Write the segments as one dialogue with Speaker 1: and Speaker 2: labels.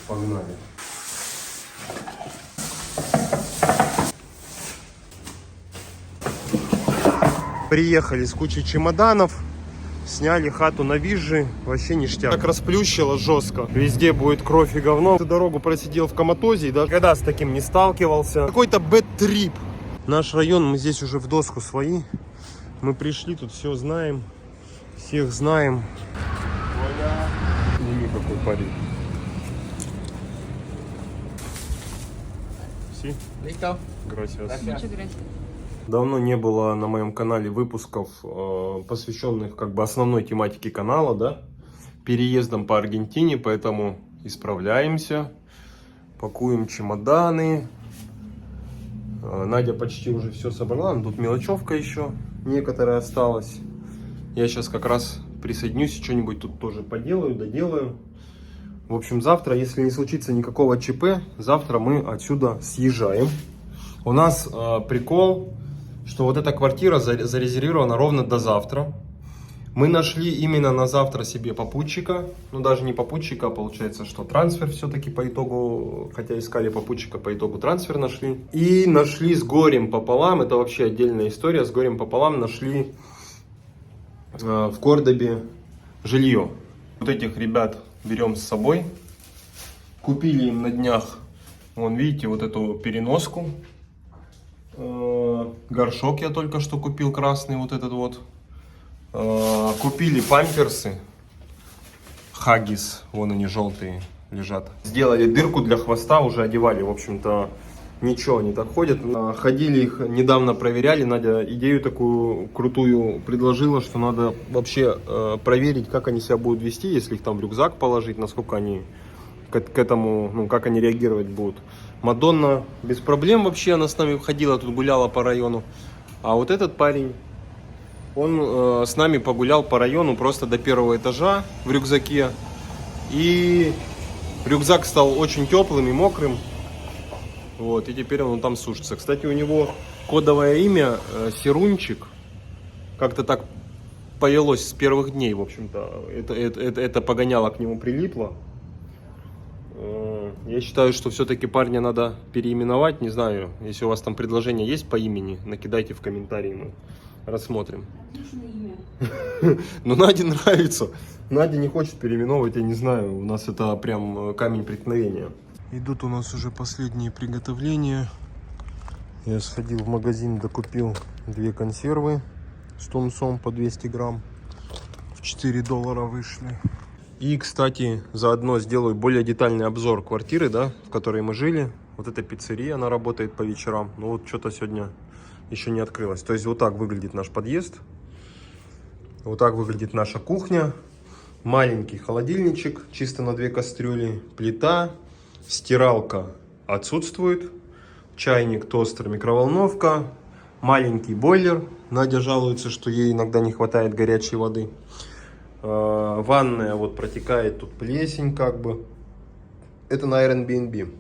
Speaker 1: Погнали. Приехали с кучей чемоданов. Сняли хату на Визжи, вообще ништяк. Так расплющило жестко. Везде будет кровь и говно. Всю дорогу просидел в коматозе и даже когда с таким не сталкивался. Какой-то бэд-трип. Наш район, мы здесь уже в доску свои. Мы пришли, тут все знаем. Всех знаем. Сними, какой парень. Си? Gracias. Давно не было на моем канале выпусков, посвященных как бы основной тематике канала, да, переездом по Аргентине, поэтому исправляемся, пакуем чемоданы. Надя почти уже все собрала, но тут мелочевка еще некоторая осталась. Я сейчас как раз присоединюсь, что-нибудь тут тоже поделаю, доделаю. В общем, завтра, если не случится никакого ЧП, завтра мы отсюда съезжаем. У нас прикол, что вот эта квартира зарезервирована ровно до завтра. Мы нашли именно на завтра себе попутчика. Ну, даже не попутчика, а получается, что трансфер все-таки по итогу, хотя искали попутчика, по итогу трансфер нашли. И нашли с горем пополам, это вообще отдельная история, с горем пополам нашли в Кордобе жилье. Вот этих ребят берем с собой. Купили им на днях, вон видите, вот эту переноску. Горшок я только что купил, красный вот этот вот. Купили памперсы Хаггис, вон они желтые лежат. Сделали дырку для хвоста, уже одевали, в общем-то ничего, они так ходят. Ходили их, недавно проверяли, Надя идею такую крутую предложила, что надо вообще проверить, как они себя будут вести, если их там в рюкзак положить, насколько они к этому, ну, как они реагировать будут. Мадонна без проблем вообще, она с нами ходила, тут гуляла по району. А вот этот парень, он с нами погулял по району просто до первого этажа в рюкзаке. И рюкзак стал очень теплым и мокрым. Вот, и теперь он там сушится. Кстати, у него кодовое имя Серунчик. Как-то так повелось с первых дней, в общем-то. Это погоняло к нему прилипло. Я считаю, что все-таки парня надо переименовать. Не знаю, если у вас там предложение есть по имени, накидайте в комментарии, мы рассмотрим. Но Наде нравится. Надя не хочет переименовывать, я не знаю. У нас это прям камень преткновения. Идут у нас уже последние приготовления. Я сходил в магазин, докупил 2 консервы с тунцом по 200 грамм. В $4 вышли. И, кстати, заодно сделаю более детальный обзор квартиры, да, в которой мы жили. Вот эта пиццерия, она работает по вечерам. Но вот что-то сегодня еще не открылось. То есть вот так выглядит наш подъезд. Вот так выглядит наша кухня. Маленький холодильничек, чисто на 2 кастрюли. Плита, стиралка отсутствует. Чайник, тостер, микроволновка. Маленький бойлер. Надя жалуется, что ей иногда не хватает горячей воды. Ванная вот протекает, тут плесень как бы. Это на Airbnb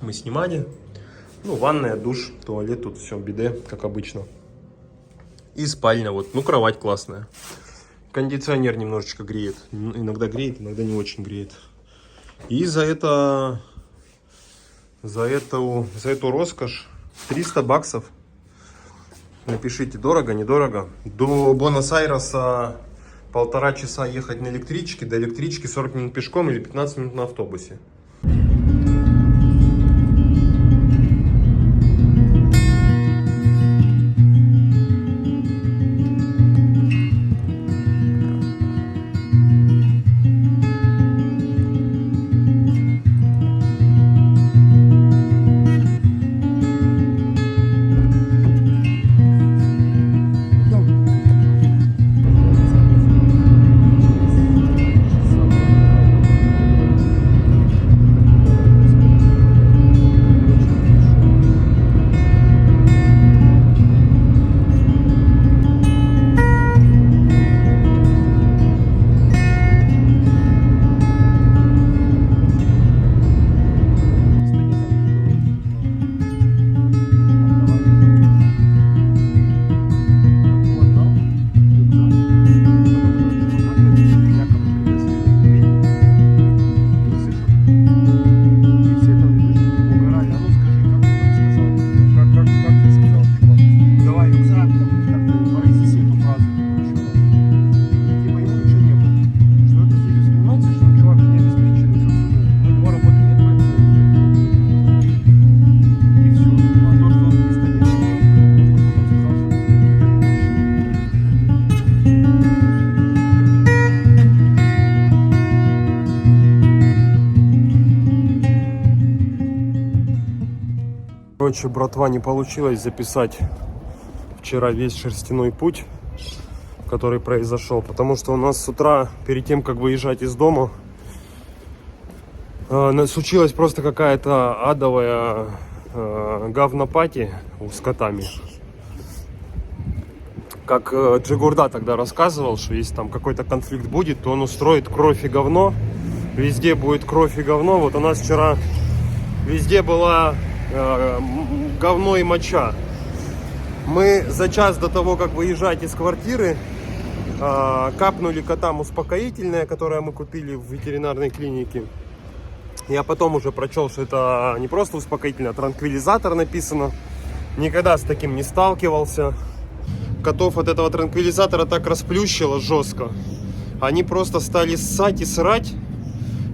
Speaker 1: мы снимали. Ну, ванная, душ, туалет, тут все, биде, как обычно. И спальня вот, ну, кровать классная. Кондиционер немножечко греет. Иногда греет, иногда не очень греет. И за эту роскошь $300. Напишите, дорого, недорого. До Буэнос-Айреса 1,5 часа ехать на электричке, до электрички 40 минут пешком или 15 минут на автобусе. Короче, братва, не получилось записать вчера весь шерстяной путь, который произошел, потому что у нас с утра, перед тем, как выезжать из дома, случилась просто какая-то адовая говнопати с котами. Как Джигурда тогда рассказывал, что если там какой-то конфликт будет, то он устроит кровь и говно. Везде будет кровь и говно. Вот у нас вчера везде была говно и моча. Мы за час до того, как выезжать из квартиры, капнули котам успокоительное, которое мы купили в ветеринарной клинике. Я потом уже прочел, что это не просто успокоительное, а транквилизатор написано. Никогда с таким не сталкивался. Котов от этого транквилизатора так расплющило жестко. Они просто стали ссать и срать.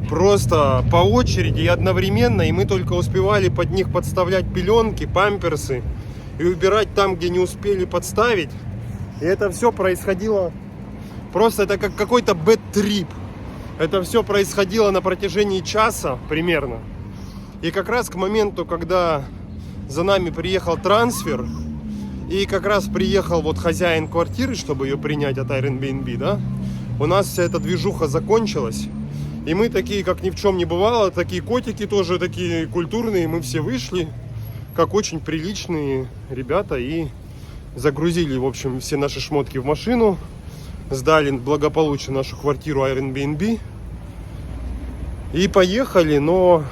Speaker 1: Просто по очереди и одновременно. И мы только успевали под них подставлять пеленки, памперсы. И убирать там, где не успели подставить. И это все происходило. Просто это как какой-то бэд-трип. Это все происходило на протяжении часа примерно. И как раз к моменту, когда за нами приехал трансфер, и как раз приехал вот хозяин квартиры, чтобы ее принять от Airbnb, да, у нас вся эта движуха закончилась. И мы такие, как ни в чем не бывало, такие котики тоже такие культурные, мы все вышли, как очень приличные ребята, и загрузили, в общем, все наши шмотки в машину. Сдали благополучно нашу квартиру Airbnb и поехали, но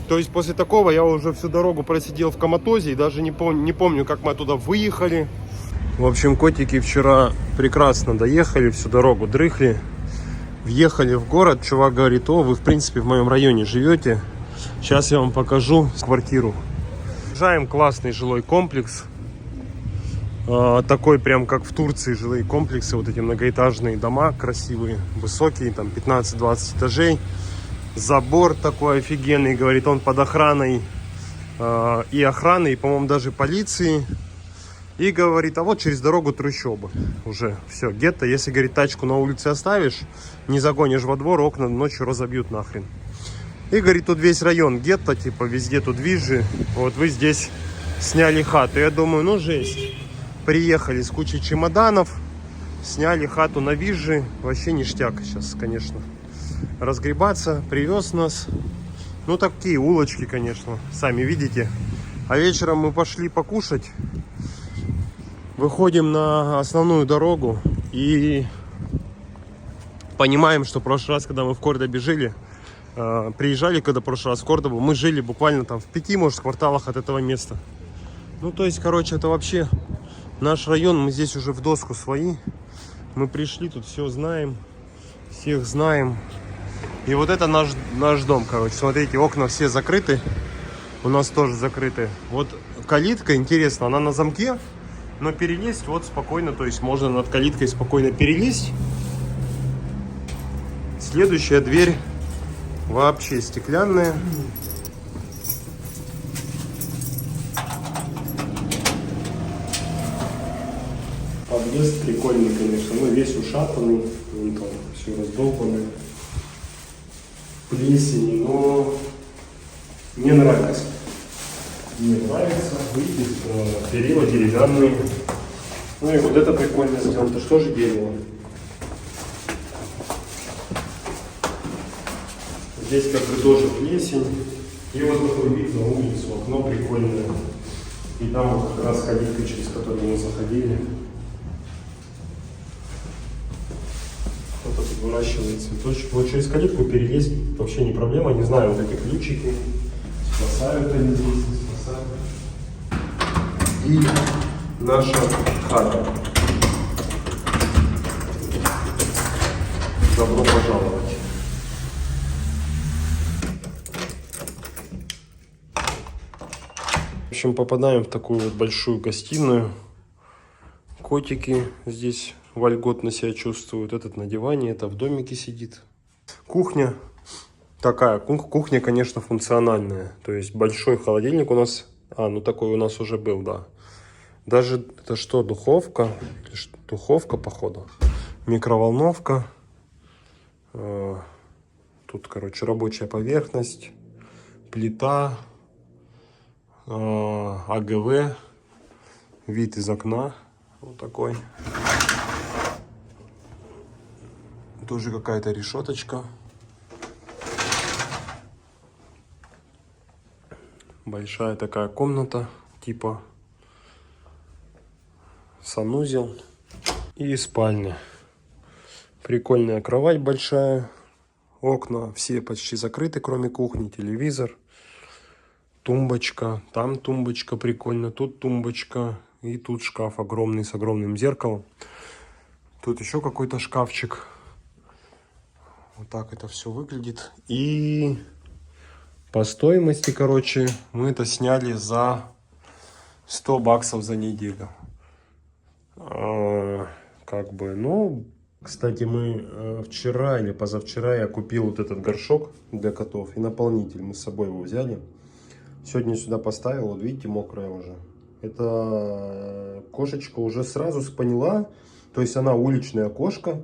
Speaker 1: то есть после такого я уже всю дорогу просидел в коматозе и даже не помню, как мы оттуда выехали. В общем, котики вчера прекрасно доехали, всю дорогу дрыхли, въехали в город. Чувак говорит: о, вы в принципе в моем районе живете, сейчас я вам покажу квартиру. Приезжаем, классный жилой комплекс. Такой прям как в Турции жилые комплексы, вот эти многоэтажные дома красивые, высокие, там 15-20 этажей. Забор такой офигенный, говорит, он под охраной и охраны, и, по-моему, даже полиции. И говорит, а вот через дорогу трущобы. Уже все, гетто. Если, говорит, тачку на улице оставишь, не загонишь во двор, окна ночью разобьют нахрен. И, говорит, тут весь район гетто, типа везде тут визжи. Вот вы здесь сняли хату. Я думаю, ну жесть. Приехали с кучей чемоданов, сняли хату на Визжи. Вообще ништяк сейчас, конечно, разгребаться. Привез нас. Ну, такие улочки, конечно, сами видите. А вечером мы пошли покушать. Выходим на основную дорогу и понимаем, что в прошлый раз, когда мы в Кордобе жили, приезжали, когда в прошлый раз в Кордобу, мы жили буквально там в 5, может, кварталах от этого места. Ну, то есть, короче, это вообще... Наш район, мы здесь уже в доску свои. Мы пришли, тут все знаем. Всех знаем. И вот это наш дом, короче. Смотрите, окна все закрыты. У нас тоже закрыты. Вот калитка, интересно, она на замке. Но перелезть вот спокойно. То есть можно над калиткой спокойно перелезть. Следующая дверь вообще стеклянная. Подъезд прикольный, конечно, ну весь ушатанный, вон там все раздолбанное, плесень, но мне нравится. Мне нравится, видите, перила деревянные. Ну и вот это прикольно сделано, это что же дерево? Здесь как бы тоже плесень. И вот такой вид на улицу, окно прикольное. И там вот как раз калитка, через которую мы заходили. Кто-то тут выращивает цветочек. Вот через калитку перелезть вообще не проблема. Не знаю, вот эти ключики спасают они здесь, не спасают. И наша хата. Добро пожаловать. В общем, попадаем в такую вот большую гостиную. Котики здесь вольготно себя чувствуют. Этот на диване, это в домике сидит. Кухня такая. Кухня, конечно, функциональная. То есть большой холодильник у нас. Ну такой у нас уже был, да. Даже это что, духовка? Духовка, походу. Микроволновка. Тут, короче, рабочая поверхность. Плита. АГВ, вид из окна, вот такой. Тоже какая-то решеточка. Большая такая комната, типа санузел и спальня. Прикольная кровать большая. Окна все почти закрыты, кроме кухни. Телевизор. Тумбочка. Там тумбочка прикольно. Тут тумбочка. И тут шкаф огромный с огромным зеркалом. Тут еще какой-то шкафчик. Вот так это все выглядит. И по стоимости, короче, мы это сняли за 100 баксов за неделю. Как бы, ну... Кстати, мы вчера или позавчера я купил вот этот горшок для котов и наполнитель. Мы с собой его взяли. Сегодня сюда поставил, вот видите, мокрая уже. Эта кошечка уже сразу поняла, то есть она уличная кошка,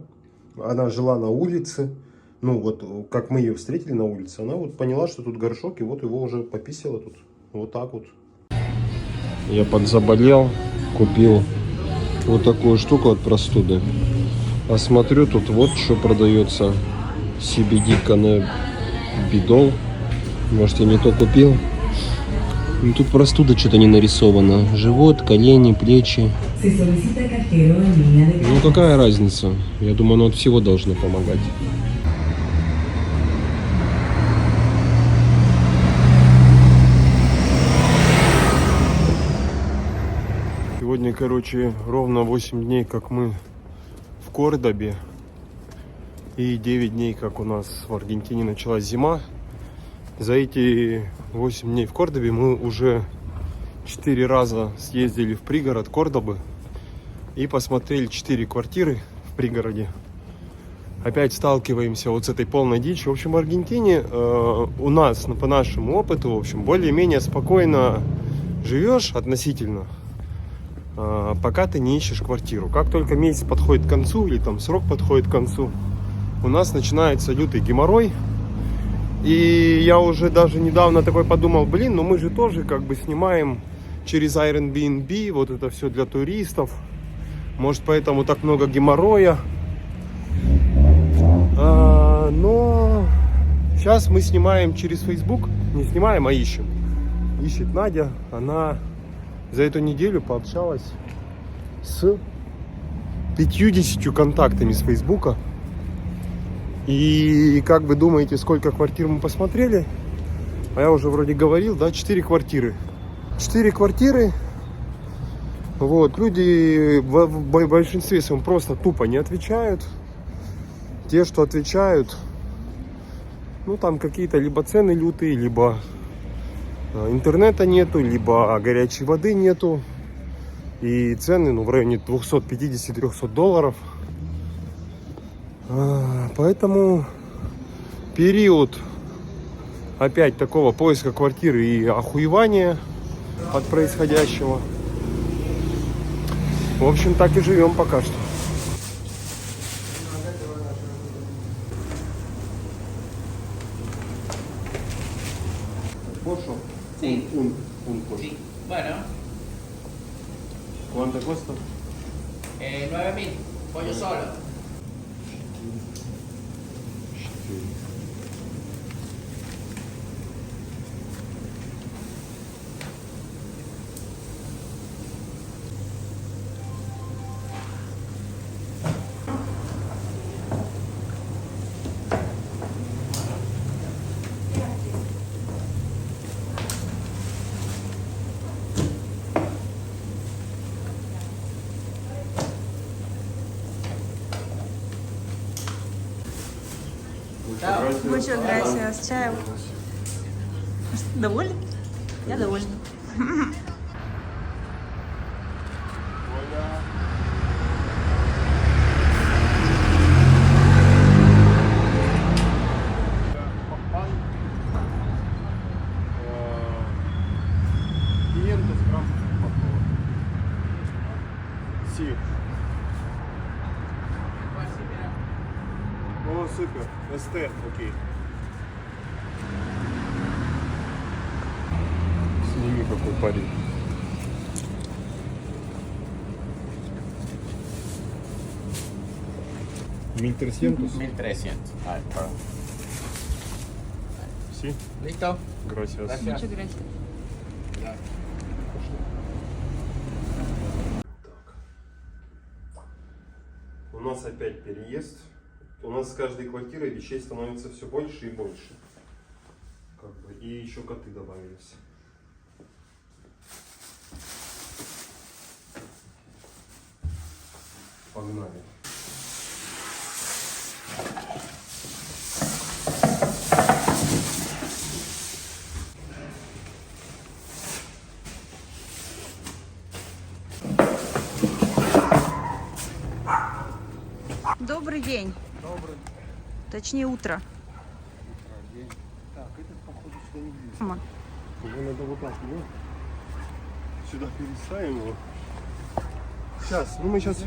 Speaker 1: она жила на улице. Ну вот, как мы ее встретили на улице, она вот поняла, что тут горшок, и вот его уже пописала тут. Вот так вот. Я подзаболел, купил вот такую штуку от простуды. А смотрю, тут вот что продается. CBD каннабидол. Может, я не то купил. Ну, тут простуда что-то не нарисовано. Живот, колени, плечи. Ну, какая разница? Я думаю, оно от всего должно помогать. Сегодня, короче, ровно 8 дней, как мы в Кордобе, и 9 дней, как у нас в Аргентине началась зима. За эти 8 дней в Кордобе мы уже 4 раза съездили в пригород Кордобы и посмотрели 4 квартиры в пригороде. Опять сталкиваемся вот с этой полной дичью. В общем, в Аргентине у нас, по нашему опыту, в общем, более-менее спокойно живешь относительно, пока ты не ищешь квартиру. Как только месяц подходит к концу или там срок подходит к концу, у нас начинается лютый геморрой. И я уже даже недавно такой подумал, блин, ну мы же тоже как бы снимаем через Airbnb, вот это все для туристов. Может, поэтому так много геморроя. Но сейчас мы снимаем через Facebook. Не снимаем, а ищем. Ищет Надя. Она за эту неделю пообщалась с 50 контактами с Фейсбука. И как вы думаете, сколько квартир мы посмотрели? А я уже вроде говорил, да, 4 квартиры. 4 квартиры. Вот, люди в большинстве своем просто тупо не отвечают. Те, что отвечают, ну там какие-то либо цены лютые, либо интернета нету, либо горячей воды нету. И цены, ну, в районе 250-300 долларов. Поэтому период опять такого поиска квартиры и охуевания от происходящего. В общем, так и живем пока что. Posso?
Speaker 2: Sì.
Speaker 1: Un posto.
Speaker 2: Sì. Bueno,
Speaker 1: Quanto costa?
Speaker 2: 9.000, pollo solo.
Speaker 3: Muchas gracias. Чаю. Довольны? Я довольна.
Speaker 1: О, супер. СТ, окей. Сними. Смотри, какой парень. $1300.
Speaker 2: 1300. Vale, claro.
Speaker 1: Sí,
Speaker 2: ¿Listo?
Speaker 1: gracias.
Speaker 2: Gracias.
Speaker 3: Muchas gracias.
Speaker 2: Ya.
Speaker 1: У нас опять переезд. У нас с каждой квартирой вещей становится все больше и больше. Как бы. И еще коты добавились. Погнали.
Speaker 3: Добрый день.
Speaker 4: Добрый
Speaker 3: Точнее, утро.
Speaker 4: день. Так, этот походу сюда не влезет.
Speaker 3: Мама.
Speaker 1: Его надо вот так, ну, сюда переставим его. Сейчас, ну мы сейчас